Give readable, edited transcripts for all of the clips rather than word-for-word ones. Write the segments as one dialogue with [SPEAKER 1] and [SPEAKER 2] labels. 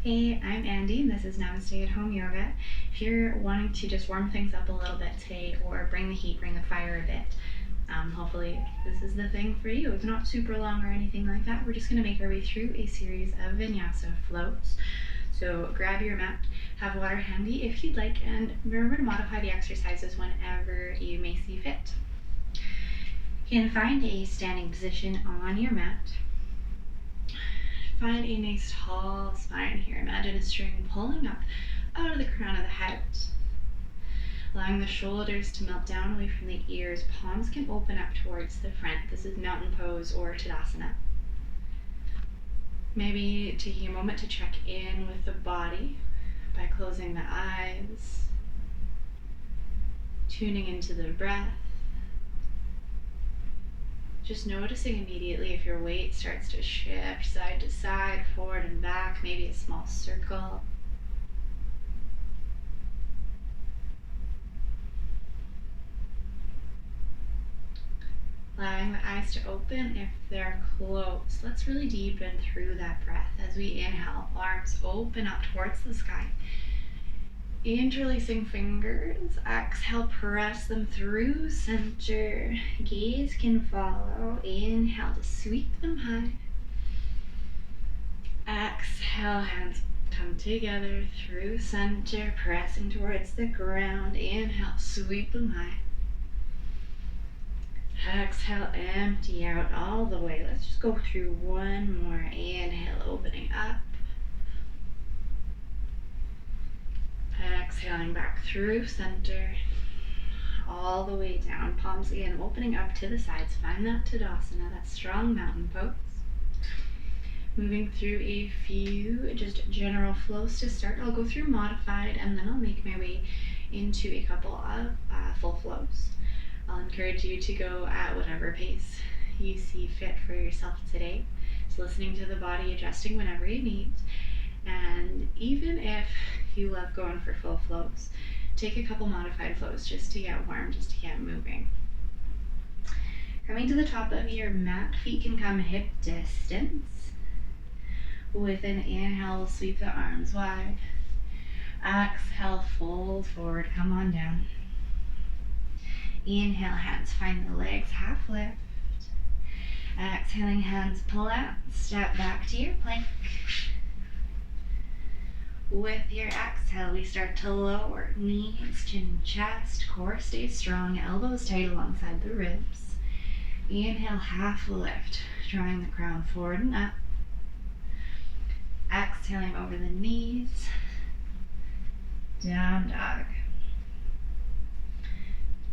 [SPEAKER 1] Hey, I'm Andy, and this is Namaste at Home Yoga. If you're wanting to just warm things up a little bit today or bring the heat, bring the fire a bit, hopefully this is the thing for you. It's not super long or anything like that. We're just going to make our way through a series of Vinyasa floats. So grab your mat, have water handy if you'd like, and remember to modify the exercises whenever you may see fit. You can find a standing position on your mat. Find a nice tall spine here. Imagine a string pulling up out of the crown of the head. Allowing the shoulders to melt down away from the ears. Palms can open up towards the front. This is mountain pose or Tadasana. Maybe taking a moment to check in with the body by closing the eyes, tuning into the breath. Just noticing immediately if your weight starts to shift side to side, forward and back, maybe a small circle. Allowing the eyes to open if they're closed. Let's really deepen through that breath as we inhale, arms open up towards the sky. Interlacing fingers, exhale, press them through center. Gaze can follow. Inhale to sweep them high. Exhale, hands come together through center, pressing towards the ground. Inhale, sweep them high. Exhale, empty out all the way. Let's just go through one more. Inhale, opening up. Exhaling back through center, all the way down. Palms again opening up to the sides. Find that Tadasana, that strong mountain pose. Moving through a few just general flows to start. I'll go through modified and then I'll make my way into a couple of full flows. I'll encourage you to go at whatever pace you see fit for yourself today. So listening to the body, adjusting whenever you need. And even if you love going for full flows, take a couple modified flows just to get warm, just to get moving. Coming to the top of your mat, feet can come hip distance. With an inhale, we'll sweep the arms wide. Exhale, fold forward, come on down. Inhale, hands find the legs, half lift. Exhaling, hands pull out, step back to your plank. With your exhale, we start to lower knees, chin, chest, core stays strong, elbows tight alongside the ribs. Inhale, half lift, drawing the crown forward and up. Exhaling over the knees, down dog.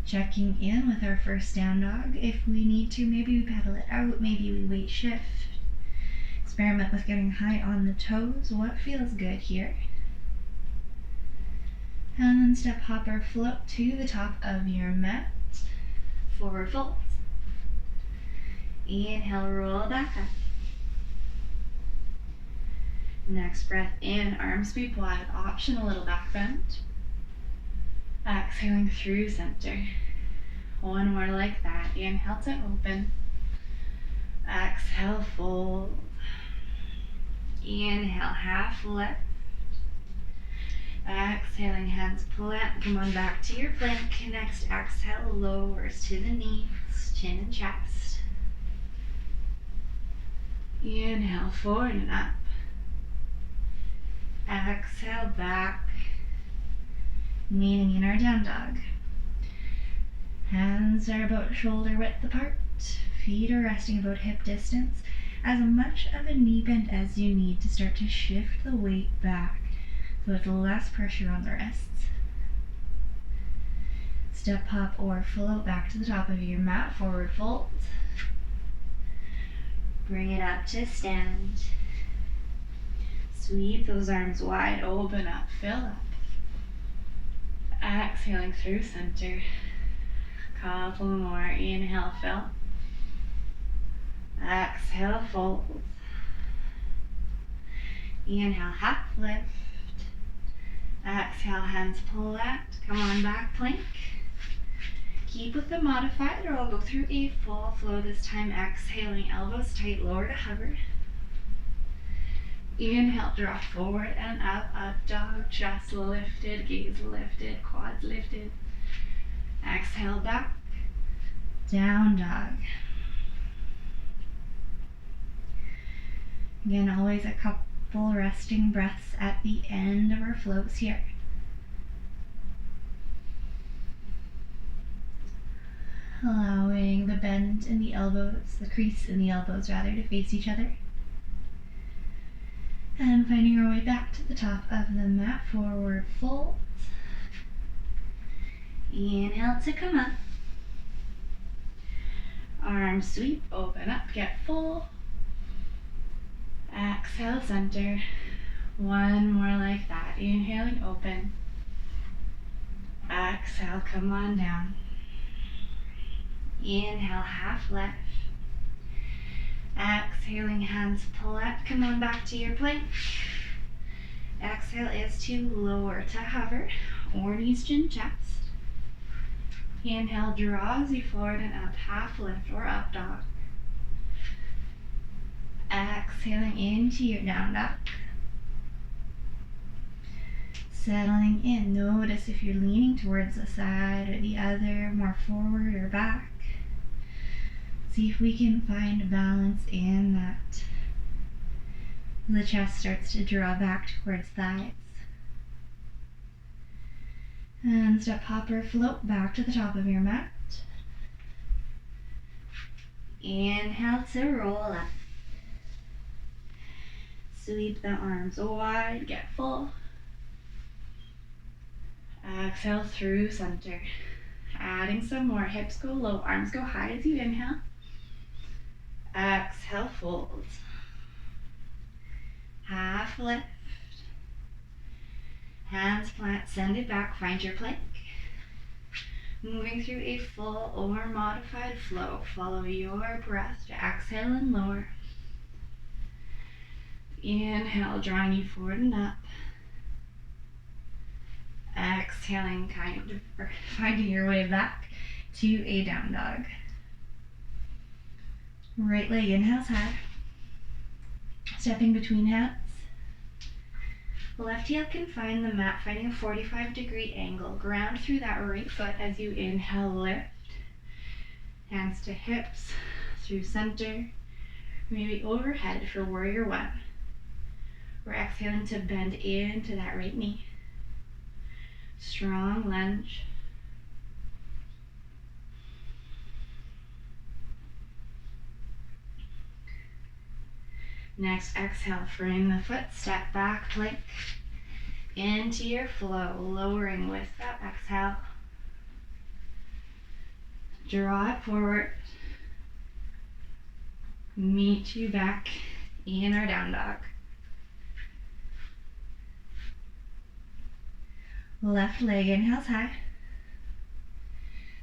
[SPEAKER 1] Checking in with our first down dog. If we need to, maybe we pedal it out, maybe we weight shift. Experiment with getting high on the toes. What feels good here? And then step, hop, or float to the top of your mat. Forward fold. Inhale, roll back up. Next breath in, arms sweep wide, option a little back bend. Exhaling through center. One more like that. Inhale to open. Exhale, fold. Inhale, half lift. Exhaling, hands plant. Come on back to your plank. Next exhale, lowers to the knees, chin and chest. Inhale, forward and up. Exhale, back. Meeting in our down dog. Hands are about shoulder width apart. Feet are resting about hip distance. As much of a knee bend as you need to start to shift the weight back so it's less pressure on the wrists. Step, hop, or float back to the top of your mat. Forward fold. Bring it up to stand. Sweep those arms wide, open up, fill up. Exhaling through center. Couple more. Inhale, fill. Exhale, fold. Inhale, half lift. Exhale, hands flat. Come on back, plank. Keep with the modified, or I'll go through a full flow this time. Exhaling, elbows tight, lower to hover. Inhale, draw forward and up, up dog, chest lifted, gaze lifted, quads lifted. Exhale back, down dog. Again, always a couple resting breaths at the end of our floats here. Allowing the bend in the elbows, the crease in the elbows rather, to face each other. And finding our way back to the top of the mat, forward fold. Inhale to come up. Arms sweep, open up, get full. Exhale, center. One more like that. Inhaling, open. Exhale, come on down. Inhale, half lift. Exhaling, hands flat. Come on back to your plank. Exhale is to lower to hover or knees, chin, chest. Inhale draws you forward and up, half lift or up dog. Exhaling into your down dog. Settling in, notice if you're leaning towards the side or the other, more forward or back. See if we can find balance in that. The chest starts to draw back towards thighs. And step hopper, float back to the top of your mat. Inhale to roll up. Sweep the arms wide, get full. Exhale through center. Adding some more, hips go low, arms go high as you inhale. Exhale, fold. Half lift. Hands plant, send it back, find your plank. Moving through a full or modified flow. Follow your breath to exhale and lower. Inhale, drawing you forward and up. Exhaling, finding your way back to a down dog. Right leg inhales high. Stepping between hands. Left heel can find the mat, finding a 45-degree angle. Ground through that right foot as you inhale, lift. Hands to hips, through center, maybe overhead for warrior one. We're exhaling to bend into that right knee. Strong lunge. Next, exhale, frame the foot, step back, plank into your flow, lowering with that exhale. Draw it forward. Meet you back in our down dog. Left leg inhales high.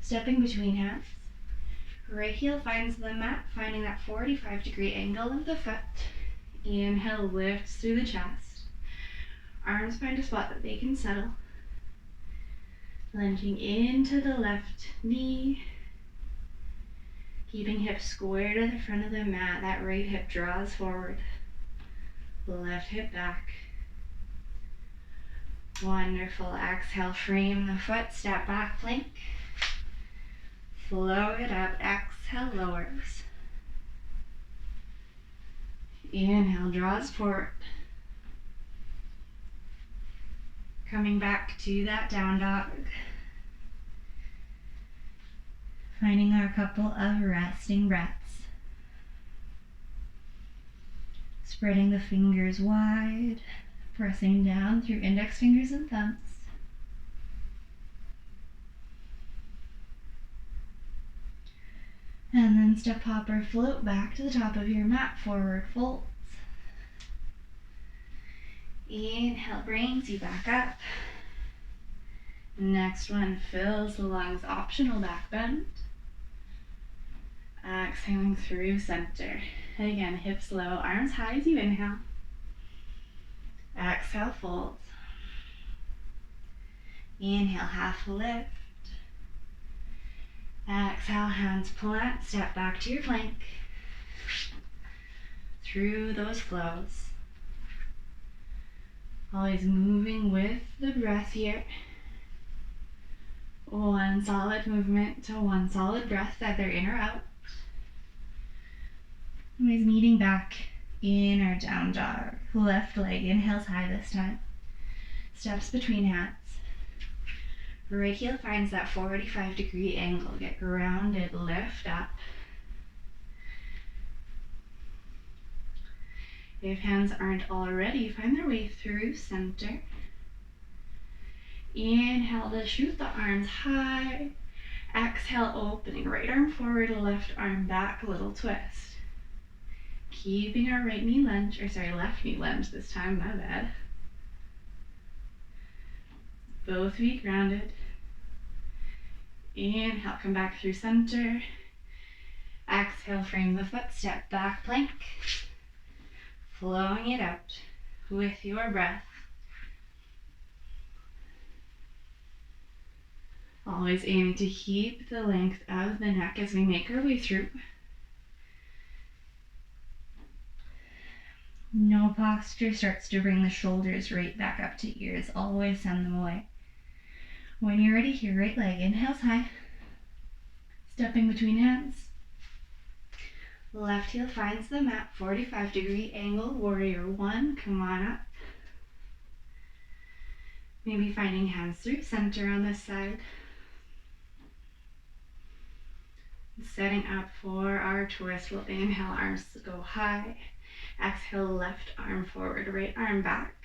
[SPEAKER 1] Stepping between hands. Right heel finds the mat, finding that 45-degree angle of the foot. Inhale, lifts through the chest. Arms find a spot that they can settle. Lunging into the left knee. Keeping hips square to the front of the mat. That right hip draws forward. Left hip back. Wonderful. Exhale, frame the foot, step back, plank. Flow it up. Exhale, lowers. Inhale, draws forward. Coming back to that down dog. Finding our couple of resting breaths. Spreading the fingers wide, pressing down through index fingers and thumbs. And then step hopper, float back to the top of your mat, forward folds. Inhale brings you back up. Next one fills the lungs, optional back bend. Exhaling through center. And again, hips low, arms high as you inhale. Exhale, fold. Inhale, half lift. Exhale, hands plant, step back to your plank. Through those flows. Always moving with the breath here. One solid movement to one solid breath, either in or out. Always meeting back in our down dog. Left leg inhales high this time. Steps between hands. Right heel finds that 45-degree angle. Get grounded, lift up. If hands aren't already, find their way through center. Inhale to shoot the arms high. Exhale, opening right arm forward, left arm back, little twist. Keeping our left knee lunge this time, my bad. Both feet grounded. Inhale, come back through center. Exhale, frame the foot, step back, plank. Flowing it out with your breath. Always aiming to keep the length of the neck as we make our way through. No posture starts to bring the shoulders right back up to ears. Always send them away. When you're ready here, right leg inhales high. Stepping between hands. Left heel finds the mat, 45-degree angle, warrior one, come on up. Maybe finding hands through center on this side. Setting up for our twist, we'll inhale, arms go high. Exhale, left arm forward, right arm back.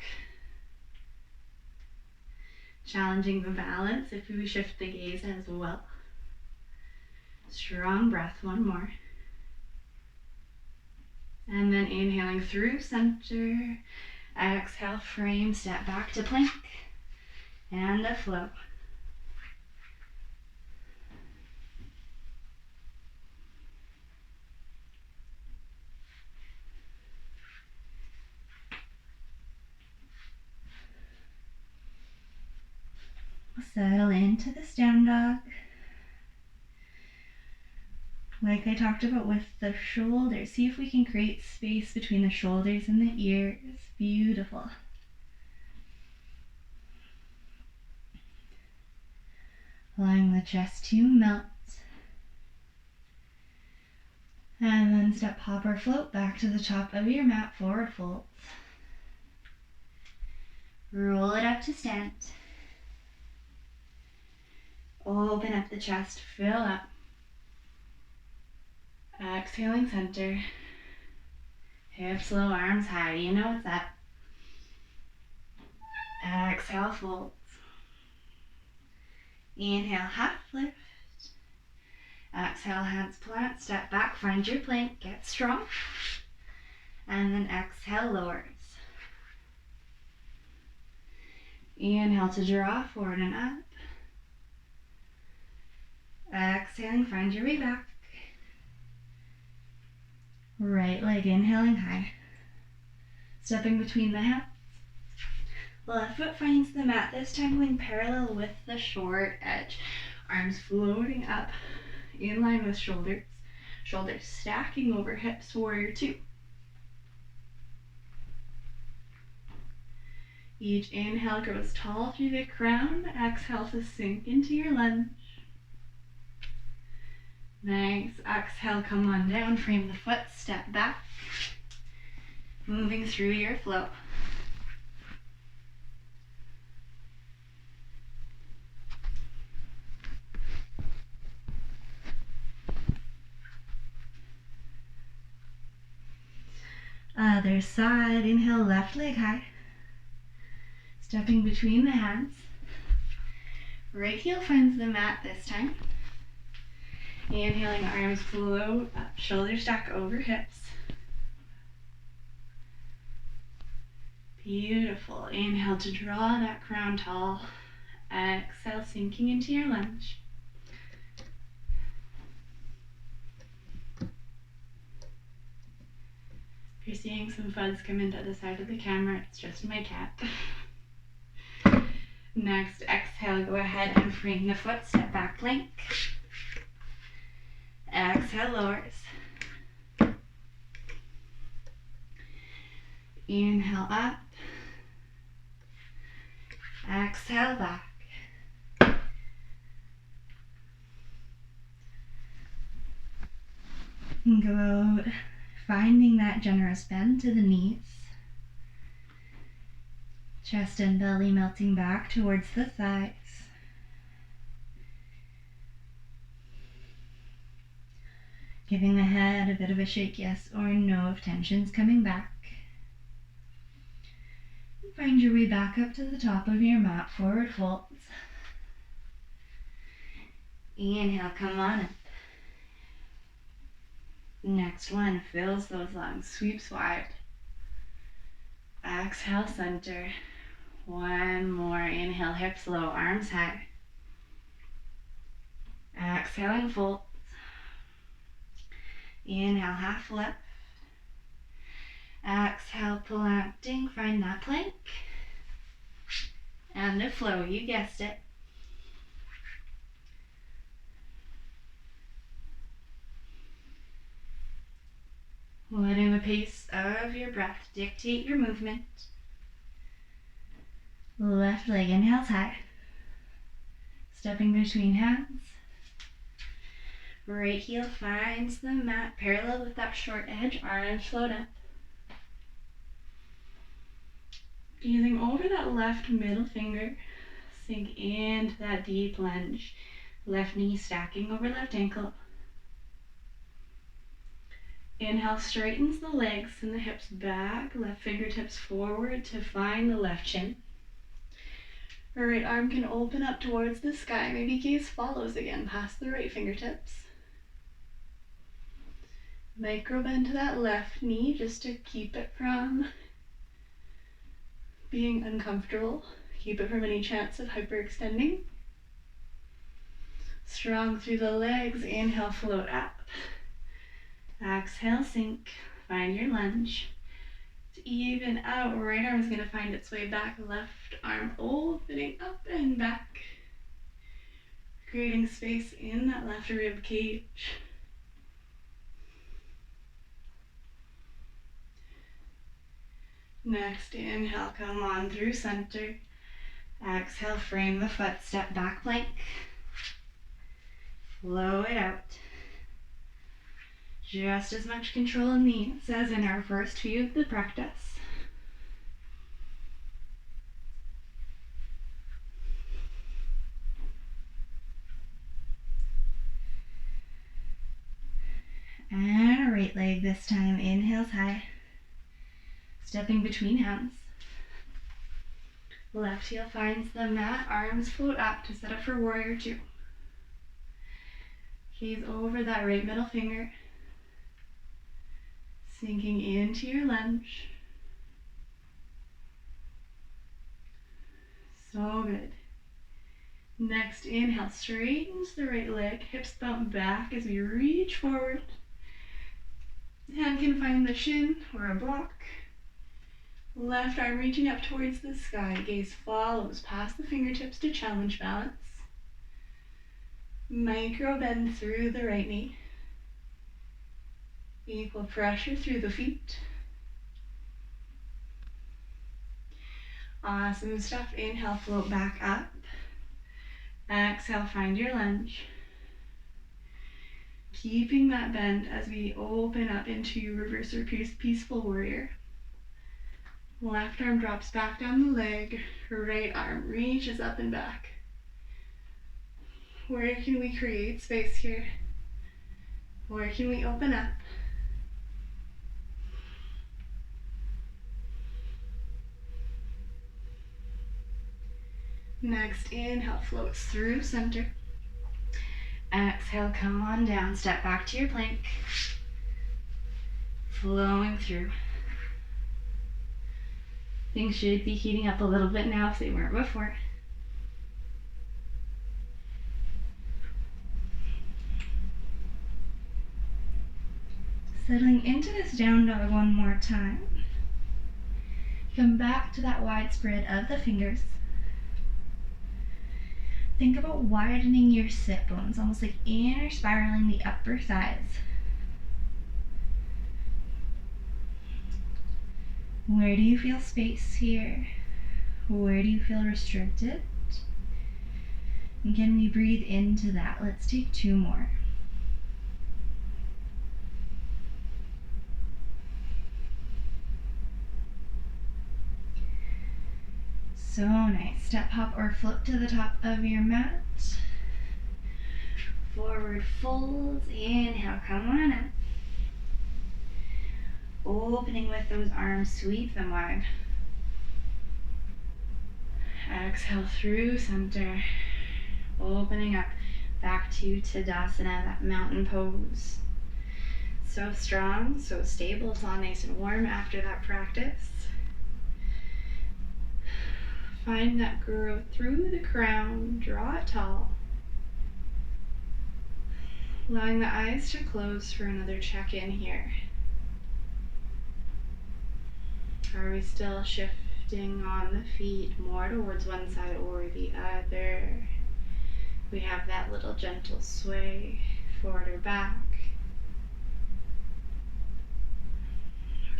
[SPEAKER 1] Challenging the balance if we shift the gaze as well. Strong breath, one more. And then inhaling through center. Exhale, frame, step back to plank. And a flow. Settle into this down dog. Like I talked about with the shoulders, see if we can create space between the shoulders and the ears. Beautiful. Allowing the chest to melt. And then step, hop, or float back to the top of your mat, forward fold. Roll it up to stand. Open up the chest, fill up. Exhaling center. Hips low, arms high. You know what's up. Exhale, folds. Inhale, half lift. Exhale, hands plant, step back, find your plank, get strong. And then exhale, lowers. Inhale to draw forward and up. Exhaling, find your way back. Right leg inhaling high. Stepping between the hands. Left foot finds the mat, this time going parallel with the short edge. Arms floating up in line with shoulders. Shoulders stacking over hips, warrior two. Each inhale grows tall through the crown. Exhale to sink into your lunge. Nice. Exhale, come on down, frame the foot, step back. Moving through your flow. Other side, inhale, left leg high. Stepping between the hands. Right heel finds the mat this time. Inhaling, arms float up, shoulders stack over hips. Beautiful. Inhale to draw that crown tall. Exhale, sinking into your lunge. If you're seeing some fuzz come into the side of the camera, it's just my cat. Next, exhale, go ahead and frame the foot, step back, plank. Exhale, lowers. Inhale up. Exhale back. And go out, finding that generous bend to the knees. Chest and belly melting back towards the thighs. Giving the head a bit of a shake, yes or no, if tension's coming back. Find your way back up to the top of your mat, forward folds. Inhale, come on up. Next one, fills those lungs, sweeps wide. Exhale, center. One more, inhale, hips low, arms high. Exhale and fold. Inhale, half lift. Exhale, planting, find that plank. And the flow, you guessed it. Letting the pace of your breath dictate your movement. Left leg inhales high. Stepping between hands. Right heel finds the mat parallel with that short edge, arms float up. Gazing over that left middle finger, sink into that deep lunge. Left knee stacking over left ankle. Inhale, straightens the legs and the hips back, left fingertips forward to find the left shin. Right arm can open up towards the sky, maybe gaze follows again past the right fingertips. Micro bend to that left knee just to keep it from being uncomfortable. Keep it from any chance of hyperextending. Strong through the legs, inhale, float up. Exhale, sink, find your lunge. To even out, right arm is going to find its way back, left arm opening up and back. Creating space in that left rib cage. Next, inhale, come on through center. Exhale, frame the foot, step back plank. Flow it out. Just as much control in these as in our first few of the practice. And right leg this time, inhales high. Stepping between hands. Left heel finds the mat, arms float up to set up for warrior two. Gaze over that right middle finger. Sinking into your lunge. So good. Next, inhale, straightens the right leg, hips bump back as we reach forward. Hand can find the shin or a block. Left arm reaching up towards the sky, gaze follows past the fingertips to challenge balance. Micro bend through the right knee. Equal pressure through the feet. Awesome stuff. Inhale, float back up. Exhale, find your lunge. Keeping that bend as we open up into reverse or peaceful warrior. Left arm drops back down the leg, right arm reaches up and back. Where can we create space here? Where can we open up? Next, inhale, floats through center. Exhale, come on down, step back to your plank. Flowing through. Things should be heating up a little bit now if they weren't before. Settling into this down dog one more time. Come back to that wide spread of the fingers. Think about widening your sit bones, almost like inner spiraling the upper thighs. Where do you feel space here? Where do you feel restricted? And can we breathe into that? Let's take 2 more. So nice. Step, hop, or float to the top of your mat. Forward folds. Inhale, come on up. Opening with those arms, sweep them wide. Exhale through center. Opening up back to Tadasana, that mountain pose. So strong, so stable. It's all nice and warm after that practice. Find that growth through the crown. Draw it tall. Allowing the eyes to close for another check-in here. Are we still shifting on the feet more towards one side or the other? We have that little gentle sway forward or back.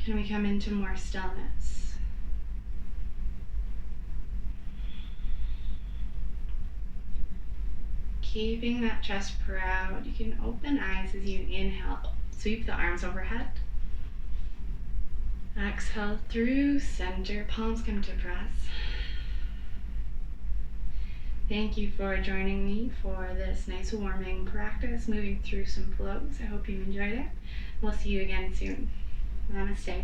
[SPEAKER 1] Can we come into more stillness? Keeping that chest proud. You can open eyes as you inhale. Sweep the arms overhead. Exhale through center. Palms come to press. Thank you for joining me for this nice warming practice, moving through some flows. I hope you enjoyed it. We'll see you again soon. Namaste.